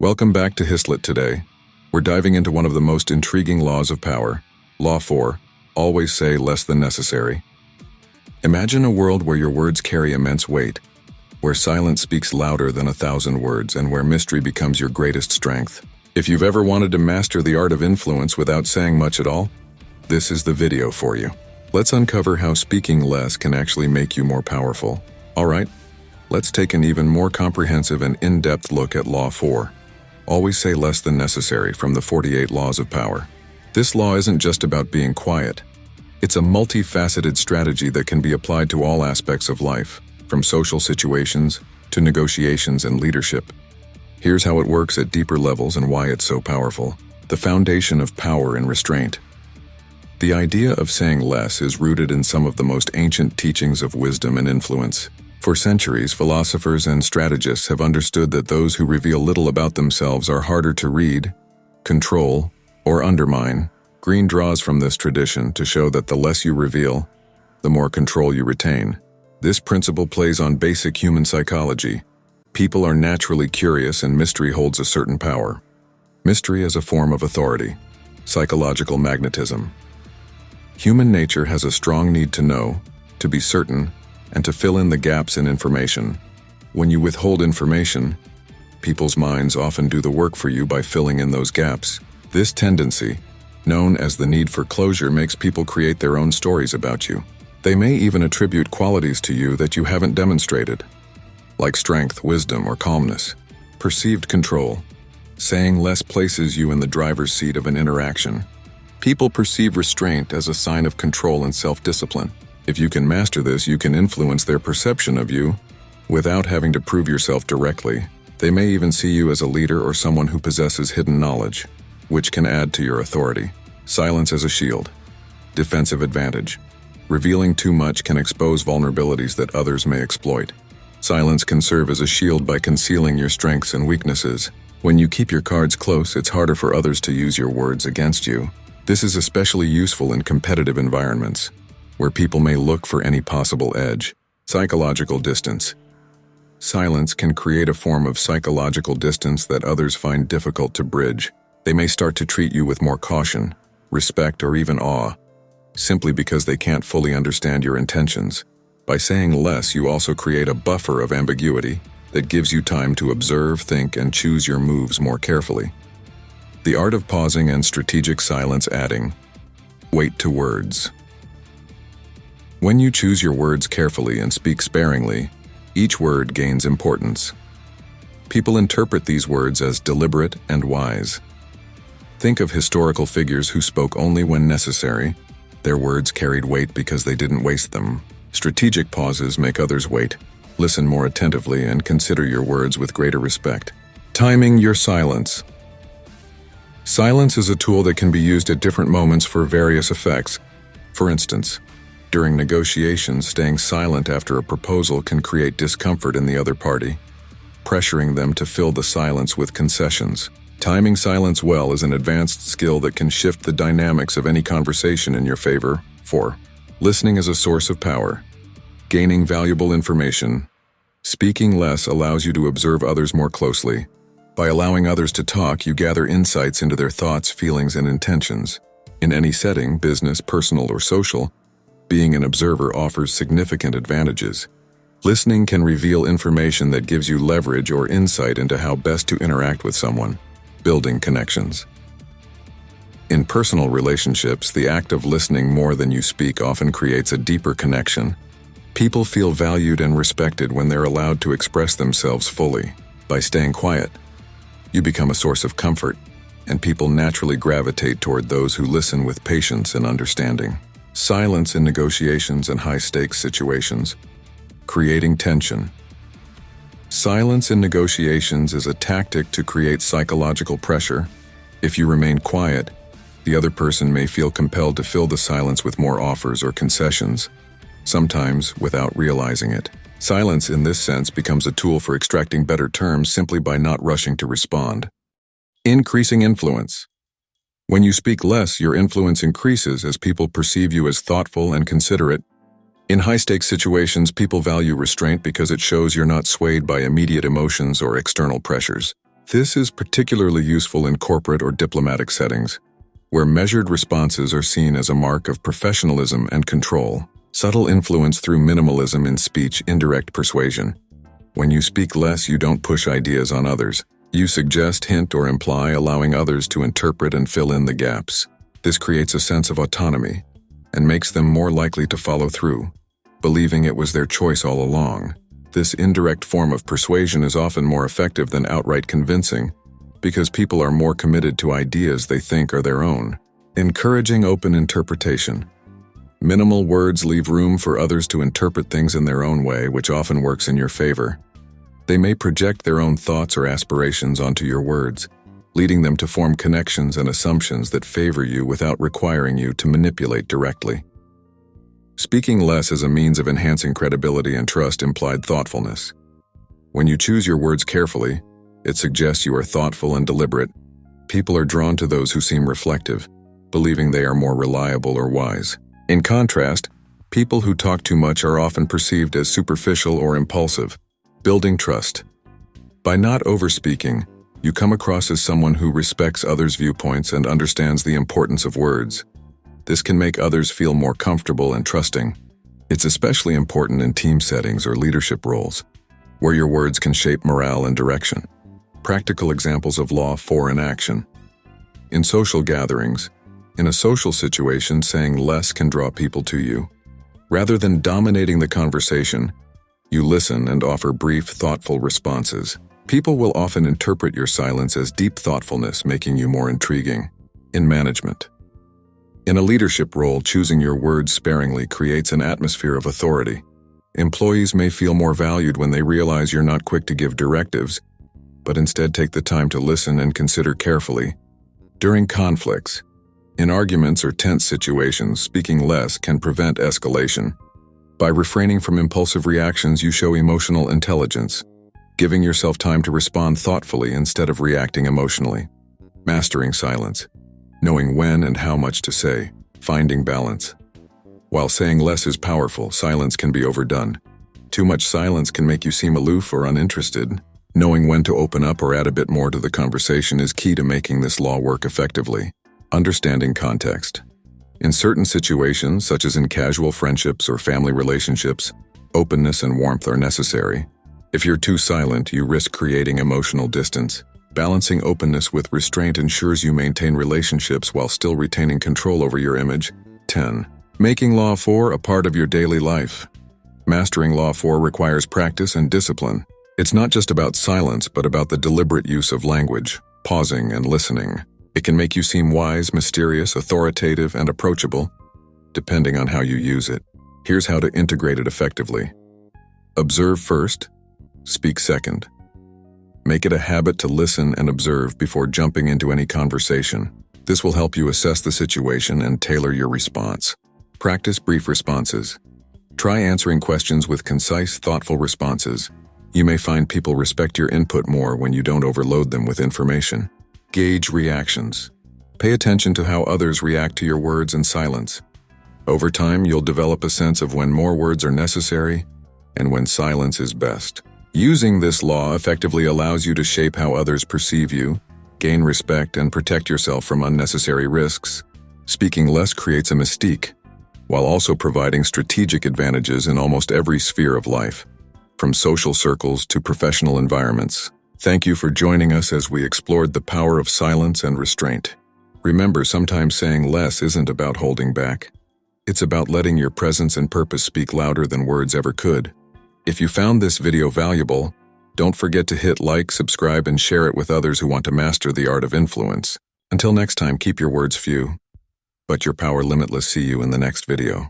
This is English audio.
Welcome back to Hislit today. We're diving into one of the most intriguing laws of power, Law 4, always say less than necessary. Imagine a world where your words carry immense weight, where silence speaks louder than 1,000 words, and where mystery becomes your greatest strength. If you've ever wanted to master the art of influence without saying much at all, this is the video for you. Let's uncover how speaking less can actually make you more powerful. All right, let's take an even more comprehensive and in-depth look at Law 4. Always say less than necessary from the 48 Laws of Power. This law isn't just about being quiet. It's a multifaceted strategy that can be applied to all aspects of life, from social situations to negotiations and leadership. Here's how it works at deeper levels and why it's so powerful. The foundation of power and restraint. The idea of saying less is rooted in some of the most ancient teachings of wisdom and influence. For centuries, philosophers and strategists have understood that those who reveal little about themselves are harder to read, control, or undermine. Green draws from this tradition to show that the less you reveal, the more control you retain. This principle plays on basic human psychology. People are naturally curious, and mystery holds a certain power. Mystery is a form of authority, psychological magnetism. Human nature has a strong need to know, to be certain, and to fill in the gaps in information. When you withhold information, people's minds often do the work for you by filling in those gaps. This tendency, known as the need for closure, makes people create their own stories about you. They may even attribute qualities to you that you haven't demonstrated, like strength, wisdom, or calmness. Perceived control. Saying less places you in the driver's seat of an interaction. People perceive restraint as a sign of control and self-discipline. If you can master this, you can influence their perception of you without having to prove yourself directly. They may even see you as a leader or someone who possesses hidden knowledge, which can add to your authority. Silence as a shield. Defensive advantage. Revealing too much can expose vulnerabilities that others may exploit. Silence can serve as a shield by concealing your strengths and weaknesses. When you keep your cards close, it's harder for others to use your words against you. This is especially useful in competitive environments, where people may look for any possible edge. Psychological distance. Silence can create a form of psychological distance that others find difficult to bridge. They may start to treat you with more caution, respect, or even awe, simply because they can't fully understand your intentions. By saying less, you also create a buffer of ambiguity that gives you time to observe, think, and choose your moves more carefully. The art of pausing and strategic silence. Adding weight to words. When you choose your words carefully and speak sparingly, each word gains importance. People interpret these words as deliberate and wise. Think of historical figures who spoke only when necessary. Their words carried weight because they didn't waste them. Strategic pauses make others wait. Listen more attentively and consider your words with greater respect. Timing your silence. Silence is a tool that can be used at different moments for various effects. For instance, during negotiations, staying silent after a proposal can create discomfort in the other party, pressuring them to fill the silence with concessions. Timing silence well is an advanced skill that can shift the dynamics of any conversation in your favor. 4. Listening as a source of power. Gaining valuable information. Speaking less allows you to observe others more closely. By allowing others to talk, you gather insights into their thoughts, feelings, and intentions. In any setting, business, personal, or social, being an observer offers significant advantages. Listening can reveal information that gives you leverage or insight into how best to interact with someone. Building connections. In personal relationships, the act of listening more than you speak often creates a deeper connection. People feel valued and respected when they're allowed to express themselves fully. By staying quiet, you become a source of comfort, and people naturally gravitate toward those who listen with patience and understanding. Silence in negotiations and high-stakes situations. Creating tension. Silence in negotiations is a tactic to create psychological pressure. If you remain quiet, the other person may feel compelled to fill the silence with more offers or concessions, sometimes without realizing it. Silence in this sense becomes a tool for extracting better terms simply by not rushing to respond. Increasing influence. When you speak less, your influence increases as people perceive you as thoughtful and considerate. In high-stakes situations, people value restraint because it shows you're not swayed by immediate emotions or external pressures. This is particularly useful in corporate or diplomatic settings, where measured responses are seen as a mark of professionalism and control. Subtle influence through minimalism in speech, indirect persuasion. When you speak less, you don't push ideas on others. You suggest, hint, or imply, allowing others to interpret and fill in the gaps. This creates a sense of autonomy and makes them more likely to follow through, believing it was their choice all along. This indirect form of persuasion is often more effective than outright convincing because people are more committed to ideas they think are their own. Encouraging open interpretation. Minimal words leave room for others to interpret things in their own way, which often works in your favor. They may project their own thoughts or aspirations onto your words, leading them to form connections and assumptions that favor you without requiring you to manipulate directly. Speaking less as a means of enhancing credibility and trust implied thoughtfulness. When you choose your words carefully, it suggests you are thoughtful and deliberate. People are drawn to those who seem reflective, believing they are more reliable or wise. In contrast, people who talk too much are often perceived as superficial or impulsive. Building trust. By not overspeaking, you come across as someone who respects others' viewpoints and understands the importance of words. This can make others feel more comfortable and trusting. It's especially important in team settings or leadership roles, where your words can shape morale and direction. Practical examples of Law 4 in action. In social gatherings, in a social situation, saying less can draw people to you. Rather than dominating the conversation, you listen and offer brief, thoughtful responses. People will often interpret your silence as deep thoughtfulness, making you more intriguing. In management. In a leadership role, choosing your words sparingly creates an atmosphere of authority. Employees may feel more valued when they realize you're not quick to give directives, but instead take the time to listen and consider carefully. During conflicts, in arguments or tense situations, speaking less can prevent escalation. By refraining from impulsive reactions, you show emotional intelligence, giving yourself time to respond thoughtfully instead of reacting emotionally. Mastering silence. Knowing when and how much to say. Finding balance. While saying less is powerful, silence can be overdone. Too much silence can make you seem aloof or uninterested. Knowing when to open up or add a bit more to the conversation is key to making this law work effectively. Understanding context. In certain situations, such as in casual friendships or family relationships, openness and warmth are necessary. If you're too silent, you risk creating emotional distance. Balancing openness with restraint ensures you maintain relationships while still retaining control over your image. 10. Making Law 4 a part of your daily life. Mastering Law 4 requires practice and discipline. It's not just about silence, but about the deliberate use of language, pausing and listening. It can make you seem wise, mysterious, authoritative, and approachable, depending on how you use it. Here's how to integrate it effectively. Observe first, speak second. Make it a habit to listen and observe before jumping into any conversation. This will help you assess the situation and tailor your response. Practice brief responses. Try answering questions with concise, thoughtful responses. You may find people respect your input more when you don't overload them with information. Gauge reactions. Pay attention to how others react to your words and silence. Over time, you'll develop a sense of when more words are necessary and when silence is best. Using this law effectively allows you to shape how others perceive you, gain respect, and protect yourself from unnecessary risks. Speaking less creates a mystique, while also providing strategic advantages in almost every sphere of life, from social circles to professional environments. Thank you for joining us as we explored the power of silence and restraint. Remember, sometimes saying less isn't about holding back. It's about letting your presence and purpose speak louder than words ever could. If you found this video valuable, don't forget to hit like, subscribe, and share it with others who want to master the art of influence. Until next time, keep your words few, but your power limitless. See you in the next video.